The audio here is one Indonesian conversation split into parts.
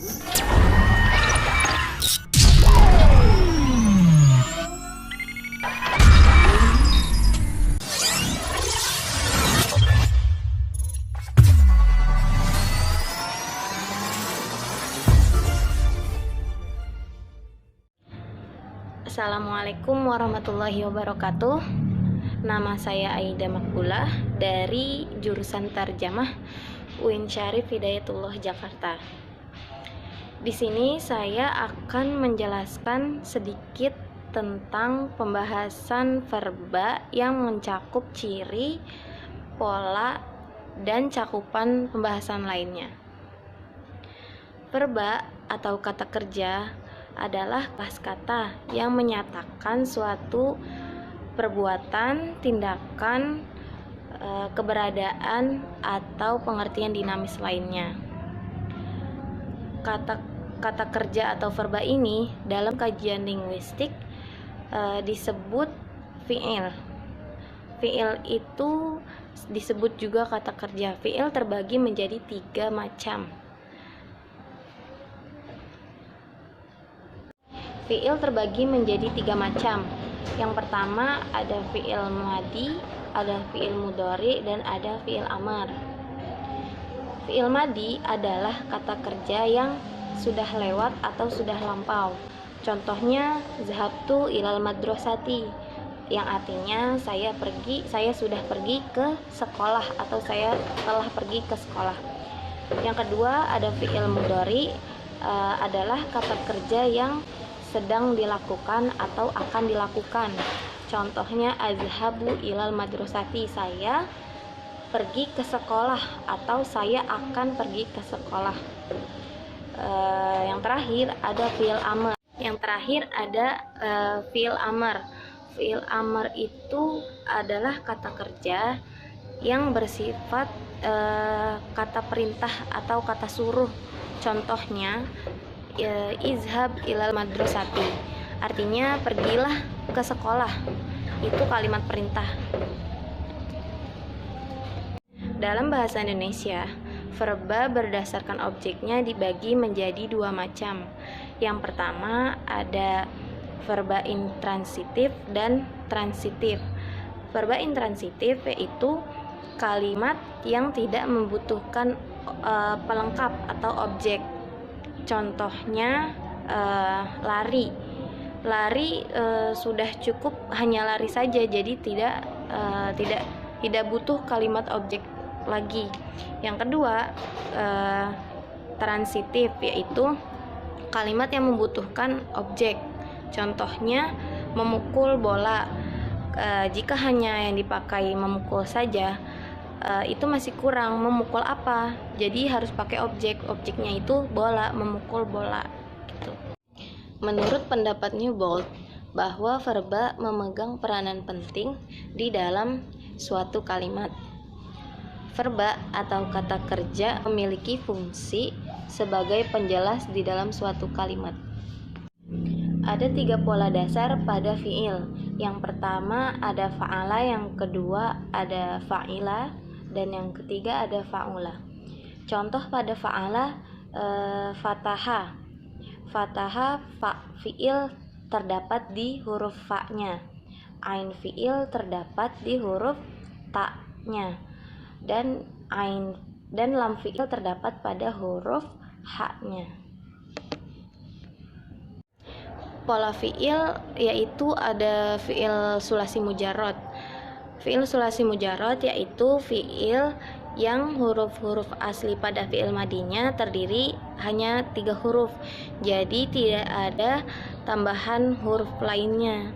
Assalamualaikum warahmatullahi wabarakatuh. Nama saya Aida Makbulah dari jurusan Tarjamah UIN Syarif Hidayatullah Jakarta. Di sini saya akan menjelaskan sedikit tentang pembahasan verba yang mencakup ciri, pola, dan cakupan pembahasan lainnya. Verba atau kata kerja adalah kelas kata yang menyatakan suatu perbuatan, tindakan, keberadaan, atau pengertian dinamis lainnya. Kata kerja atau verba ini dalam kajian linguistik disebut fiil. Fiil itu disebut juga kata kerja. Fiil terbagi menjadi 3 macam. Fiil terbagi menjadi 3 macam. Yang pertama ada fiil madi, ada fiil mudhari, dan ada fiil amar. Fiil madi adalah kata kerja yang sudah lewat atau sudah lampau. Contohnya zahabtu ilal madrasati, yang artinya saya sudah pergi ke sekolah atau saya telah pergi ke sekolah. Yang kedua ada fiil mudhari, adalah kata kerja yang sedang dilakukan atau akan dilakukan. Contohnya azhabu ilal madrasati, saya pergi ke sekolah atau saya akan pergi ke sekolah. Yang terakhir ada fiil amar. Fiil amar. Fiil amar itu adalah kata kerja yang bersifat kata perintah atau kata suruh. Contohnya izhab ilal madrasati, artinya pergilah ke sekolah. Itu kalimat perintah. Dalam bahasa Indonesia, verba berdasarkan objeknya dibagi menjadi 2 macam. Yang pertama ada verba intransitif dan transitif. Verba intransitif yaitu kalimat yang tidak membutuhkan pelengkap atau objek. Contohnya lari sudah cukup hanya lari saja, jadi tidak butuh kalimat objek lagi. Yang kedua transitif, yaitu kalimat yang membutuhkan objek. Contohnya memukul bola. Jika hanya yang dipakai memukul saja, itu masih kurang. Memukul apa? Jadi harus pakai objek. Objeknya itu bola, memukul bola gitu. Menurut pendapat Newbold, bahwa verba memegang peranan penting di dalam suatu kalimat. Verba atau kata kerja memiliki fungsi sebagai penjelas di dalam suatu kalimat. Ada 3 pola dasar pada fiil. Yang pertama ada fa'ala, yang kedua ada fa'ila, dan yang ketiga ada fa'ula. Contoh pada fa'ala, fataha. Fataha fi'il terdapat di huruf fa-nya. Ain fi'il terdapat di huruf ta-nya. Dan lam fi'il terdapat pada huruf ha-nya. Pola fi'il yaitu ada fi'il sulasi mujarrad. Fi'il sulasi mujarrad yaitu fi'il yang huruf-huruf asli pada fi'il madinya terdiri hanya 3 huruf, jadi tidak ada tambahan huruf lainnya.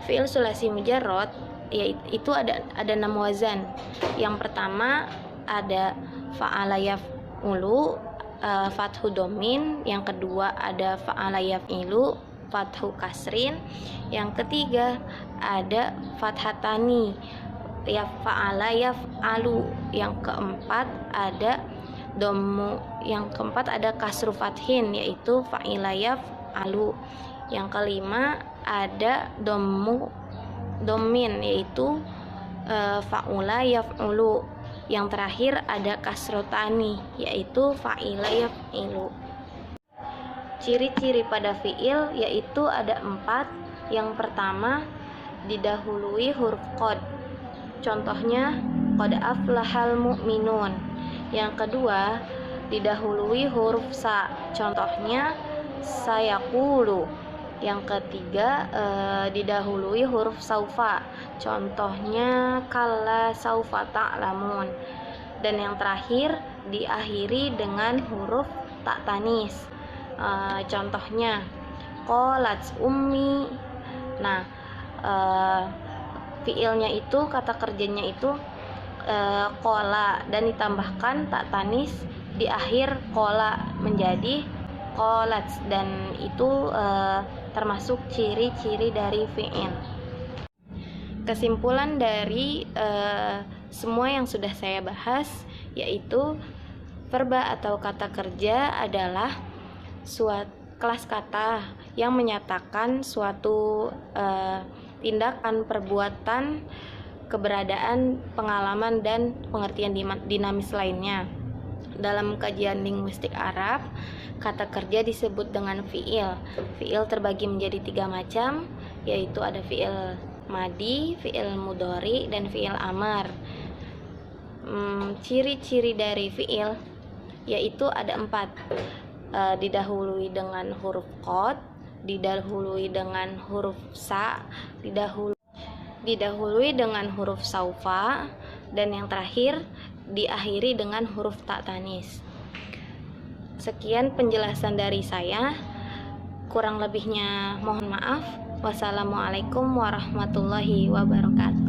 Fi'il sulasi mujarrad yaitu ada 6 wazan. Yang pertama ada fa'ala yaf'ulu, fathu domin. Yang kedua ada fa'ala yaf'ilu, fathu kasrin. Yang ketiga ada fathatani, fa'ala yaf'alu. Yang keempat ada dhammu. Yang keempat ada kasru fathin, yaitu fa'ila yaf'alu. Yang kelima ada domin, yaitu fa'ula yaf'ulu. Yang terakhir ada kasrotani, yaitu fa'ila yaf'ilu. Ciri-ciri pada fiil yaitu ada 4. Yang pertama, didahului huruf qad. Contohnya qad aflahal mu'minun. Yang kedua, didahului huruf sa. Contohnya sayaqulu. Yang ketiga, didahului huruf saufa. Contohnya kalla saufa ta'lamun. Dan yang terakhir, diakhiri dengan huruf ta tanis. Contohnya qalat ummi. Nah, fiilnya itu, kata kerjanya itu qola, dan ditambahkan ta tanis di akhir qola menjadi qolat, dan itu termasuk ciri-ciri dari fiil. Kesimpulan dari semua yang sudah saya bahas yaitu verba atau kata kerja adalah suatu kelas kata yang menyatakan suatu tindakan, perbuatan, keberadaan, pengalaman, dan pengertian dinamis lainnya. Dalam kajian linguistik Arab, kata kerja disebut dengan fiil. Fiil terbagi menjadi 3 macam, yaitu ada fiil madi, fiil mudhari, dan fiil amar. Ciri-ciri dari fiil yaitu ada 4. Didahului dengan huruf qad, didahului dengan huruf sa, didahului dengan huruf saufa, dan yang terakhir diakhiri dengan huruf ta tanis. Sekian penjelasan dari saya. Kurang lebihnya mohon maaf. Wassalamualaikum warahmatullahi wabarakatuh.